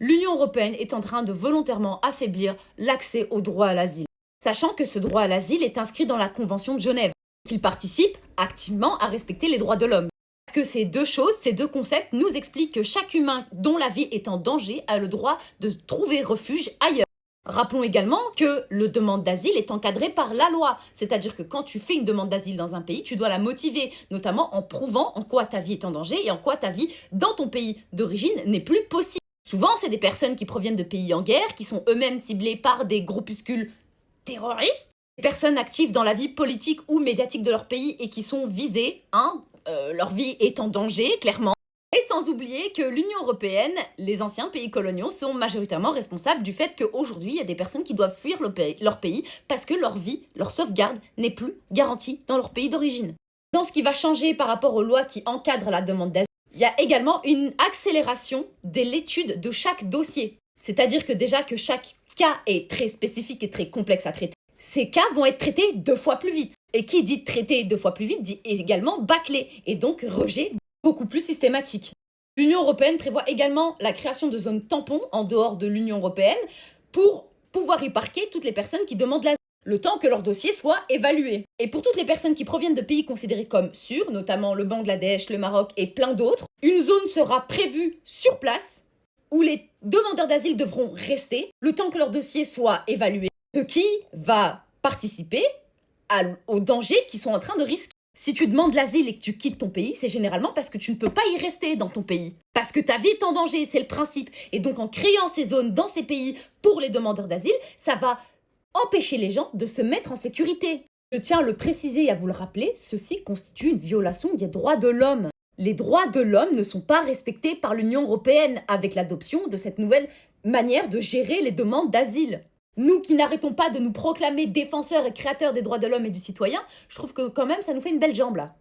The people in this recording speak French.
l'Union européenne est en train de volontairement affaiblir l'accès au droit à l'asile, sachant que ce droit à l'asile est inscrit dans la Convention de Genève, qu'il participe activement à respecter les droits de l'homme. Parce que ces deux choses, ces deux concepts nous expliquent que chaque humain dont la vie est en danger a le droit de trouver refuge ailleurs. Rappelons également que le demande d'asile est encadré par la loi, c'est-à-dire que quand tu fais une demande d'asile dans un pays, tu dois la motiver, notamment en prouvant en quoi ta vie est en danger et en quoi ta vie dans ton pays d'origine n'est plus possible. Souvent, c'est des personnes qui proviennent de pays en guerre, qui sont eux-mêmes ciblées par des groupuscules terroristes, des personnes actives dans la vie politique ou médiatique de leur pays et qui sont visées, leur vie est en danger, clairement. Et sans oublier que l'Union européenne, les anciens pays coloniaux, sont majoritairement responsables du fait qu'aujourd'hui, il y a des personnes qui doivent fuir leur pays parce que leur vie, leur sauvegarde n'est plus garantie dans leur pays d'origine. Dans ce qui va changer par rapport aux lois qui encadrent la demande d'asile, il y a également une accélération de l'étude de chaque dossier. C'est-à-dire que déjà que chaque cas est très spécifique et très complexe à traiter, ces cas vont être traités 2 fois plus vite. Et qui dit traiter 2 fois plus vite dit également bâclé, et donc rejet beaucoup plus systématique. L'Union européenne prévoit également la création de zones tampons en dehors de l'Union européenne pour pouvoir y parquer toutes les personnes qui demandent l'asile, le temps que leur dossier soit évalué. Et pour toutes les personnes qui proviennent de pays considérés comme sûrs, notamment le Bangladesh, le Maroc et plein d'autres, une zone sera prévue sur place où les demandeurs d'asile devront rester le temps que leur dossier soit évalué, ce qui va participer aux dangers qu'ils sont en train de risquer. Si tu demandes l'asile et que tu quittes ton pays, c'est généralement parce que tu ne peux pas y rester dans ton pays. Parce que ta vie est en danger, c'est le principe. Et donc en créant ces zones dans ces pays pour les demandeurs d'asile, ça va empêcher les gens de se mettre en sécurité. Je tiens à le préciser et à vous le rappeler, ceci constitue une violation des droits de l'homme. Les droits de l'homme ne sont pas respectés par l'Union européenne avec l'adoption de cette nouvelle manière de gérer les demandes d'asile. Nous qui n'arrêtons pas de nous proclamer défenseurs et créateurs des droits de l'homme et du citoyen, je trouve que quand même ça nous fait une belle jambe là.